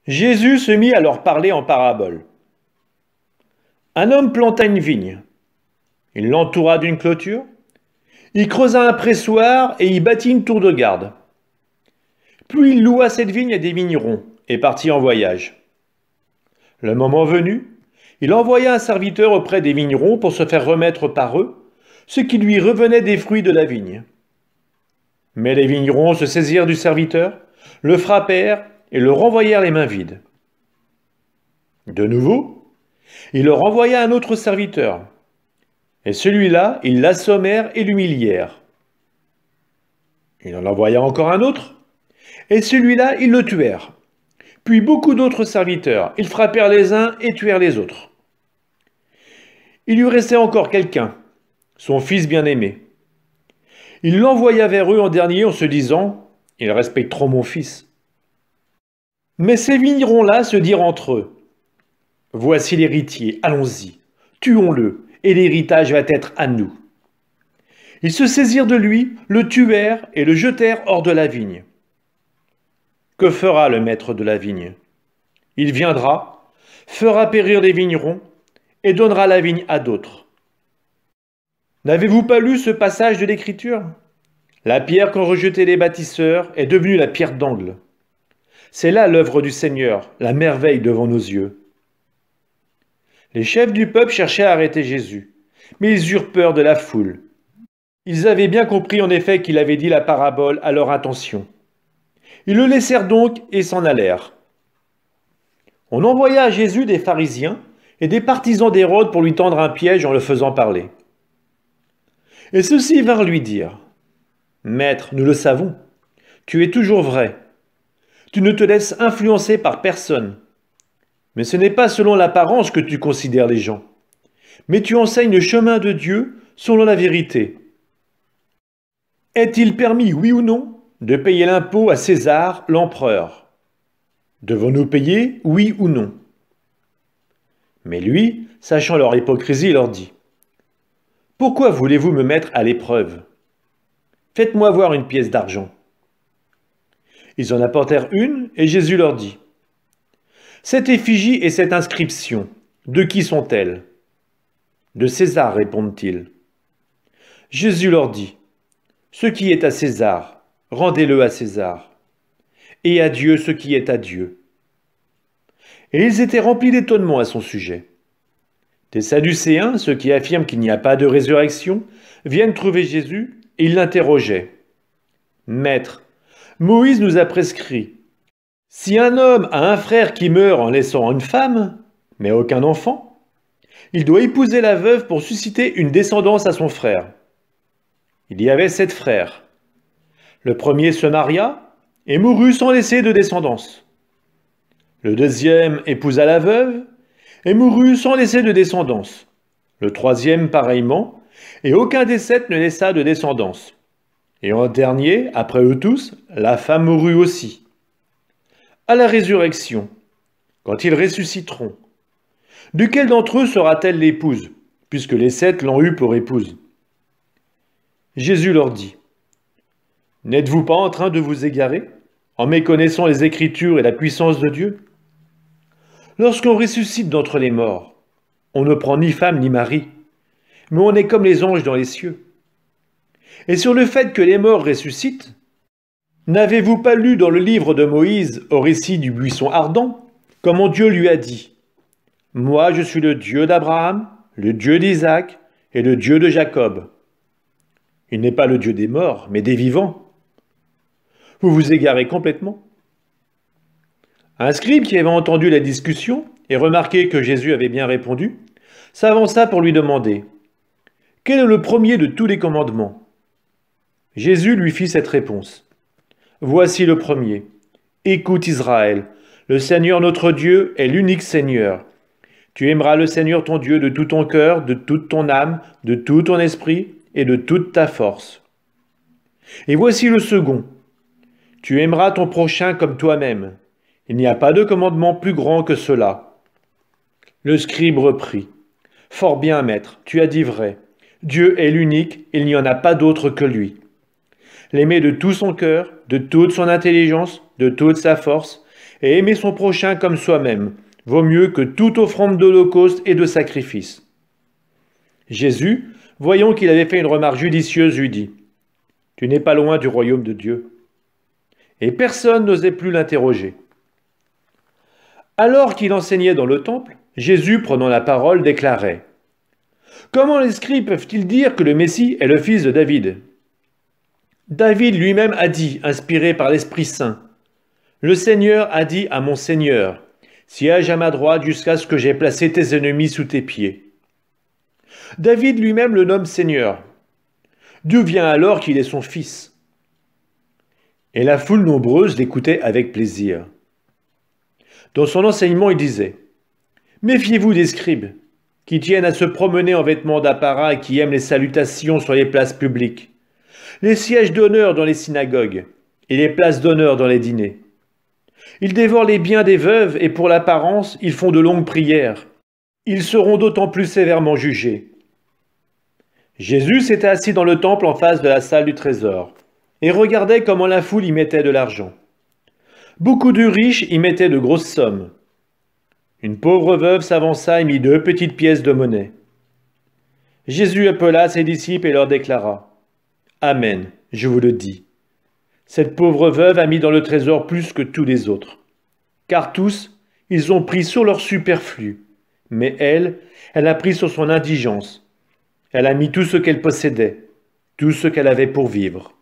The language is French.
Jésus se mit à leur parler en parabole. Un homme planta une vigne. Il l'entoura d'une clôture. Il creusa un pressoir et y bâtit une tour de garde. Puis il loua cette vigne à des vignerons et partit en voyage. Le moment venu, il envoya un serviteur auprès des vignerons pour se faire remettre par eux ce qui lui revenait des fruits de la vigne. Mais les vignerons se saisirent du serviteur, le frappèrent et le renvoyèrent les mains vides. De nouveau, il leur envoya un autre serviteur. Et celui-là, ils l'assommèrent et l'humilièrent. Il en envoya encore un autre. Et celui-là, ils le tuèrent. Puis beaucoup d'autres serviteurs, ils frappèrent les uns et tuèrent les autres. Il lui restait encore quelqu'un, son fils bien-aimé. Il l'envoya vers eux en dernier en se disant « Ils respectent trop mon fils ». Mais ces vignerons-là se dirent entre eux « Voici l'héritier, allons-y, tuons-le, et l'héritage va être à nous. » Ils se saisirent de lui, le tuèrent et le jetèrent hors de la vigne. Que fera le maître de la vigne? Il viendra, fera périr les vignerons et donnera la vigne à d'autres. N'avez-vous pas lu ce passage de l'Écriture? La pierre qu'ont rejetée les bâtisseurs est devenue la pierre d'angle. C'est là l'œuvre du Seigneur, la merveille devant nos yeux. Les chefs du peuple cherchaient à arrêter Jésus, mais ils eurent peur de la foule. Ils avaient bien compris en effet qu'il avait dit la parabole à leur intention. Ils le laissèrent donc et s'en allèrent. On envoya à Jésus des pharisiens et des partisans d'Hérode pour lui tendre un piège en le faisant parler. Et ceux-ci vinrent lui dire « Maître, nous le savons, tu es toujours vrai. Tu ne te laisses influencer par personne. Mais ce n'est pas selon l'apparence que tu considères les gens, mais tu enseignes le chemin de Dieu selon la vérité. Est-il permis, oui ou non, de payer l'impôt à César, l'empereur? Devons-nous payer, oui ou non? » Mais lui, sachant leur hypocrisie, leur dit « Pourquoi voulez-vous me mettre à l'épreuve? Faites-moi voir une pièce d'argent. » Ils en apportèrent une, et Jésus leur dit « Cette effigie et cette inscription, de qui sont-elles? » De César, répondent-ils. Jésus leur dit « Ce qui est à César, rendez-le à César, et à Dieu ce qui est à Dieu. » Et ils étaient remplis d'étonnement à son sujet. Des Sadducéens, ceux qui affirment qu'il n'y a pas de résurrection, viennent trouver Jésus et ils l'interrogeaient. « Maître, Moïse nous a prescrit, si un homme a un frère qui meurt en laissant une femme, mais aucun enfant, il doit épouser la veuve pour susciter une descendance à son frère. Il y avait 7 frères. Le premier se maria et mourut sans laisser de descendance. Le deuxième épousa la veuve et mourut sans laisser de descendance. Le troisième pareillement, et aucun des 7 ne laissa de descendance. Et en dernier, après eux tous, la femme mourut aussi. À la résurrection, quand ils ressusciteront, duquel d'entre eux sera-t-elle l'épouse, puisque les 7 l'ont eue pour épouse? Jésus leur dit, « N'êtes-vous pas en train de vous égarer, en méconnaissant les Écritures et la puissance de Dieu? Lorsqu'on ressuscite d'entre les morts, on ne prend ni femme ni mari, mais on est comme les anges dans les cieux. Et sur le fait que les morts ressuscitent, n'avez-vous pas lu dans le livre de Moïse au récit du buisson ardent, comment Dieu lui a dit, « Moi je suis le Dieu d'Abraham, le Dieu d'Isaac et le Dieu de Jacob. » Il n'est pas le Dieu des morts, mais des vivants. Vous vous égarez complètement. Un scribe qui avait entendu la discussion et remarqué que Jésus avait bien répondu, s'avança pour lui demander « Quel est le premier de tous les commandements ?» Jésus lui fit cette réponse. « Voici le premier. Écoute Israël, le Seigneur notre Dieu est l'unique Seigneur. Tu aimeras le Seigneur ton Dieu de tout ton cœur, de toute ton âme, de tout ton esprit et de toute ta force. Et voici le second. Tu aimeras ton prochain comme toi-même. Il n'y a pas de commandement plus grand que cela. » Le scribe reprit. « Fort bien, maître, tu as dit vrai. Dieu est l'unique, il n'y en a pas d'autre que lui. L'aimer de tout son cœur, de toute son intelligence, de toute sa force, et aimer son prochain comme soi-même vaut mieux que toute offrande d'holocauste et de sacrifice. Jésus, voyant qu'il avait fait une remarque judicieuse, lui dit « Tu n'es pas loin du royaume de Dieu. » Et personne n'osait plus l'interroger. Alors qu'il enseignait dans le temple, Jésus, prenant la parole, déclarait « Comment les scribes peuvent-ils dire que le Messie est le fils de David ? David lui-même a dit, inspiré par l'Esprit Saint, « Le Seigneur a dit à mon Seigneur, siège à ma droite jusqu'à ce que j'aie placé tes ennemis sous tes pieds. » David lui-même le nomme Seigneur. D'où vient alors qu'il est son fils ? Et la foule nombreuse l'écoutait avec plaisir. Dans son enseignement, il disait « Méfiez-vous des scribes, qui tiennent à se promener en vêtements d'apparat et qui aiment les salutations sur les places publiques, les sièges d'honneur dans les synagogues et les places d'honneur dans les dîners. Ils dévorent les biens des veuves et pour l'apparence, ils font de longues prières. Ils seront d'autant plus sévèrement jugés. » Jésus s'était assis dans le temple en face de la salle du trésor et regardait comment la foule y mettait de l'argent. Beaucoup de riches y mettaient de grosses sommes. Une pauvre veuve s'avança et mit 2 petites pièces de monnaie. Jésus appela ses disciples et leur déclara « Amen, je vous le dis. Cette pauvre veuve a mis dans le trésor plus que tous les autres. Car tous, ils ont pris sur leur superflu, mais elle a pris sur son indigence. Elle a mis tout ce qu'elle possédait, tout ce qu'elle avait pour vivre. »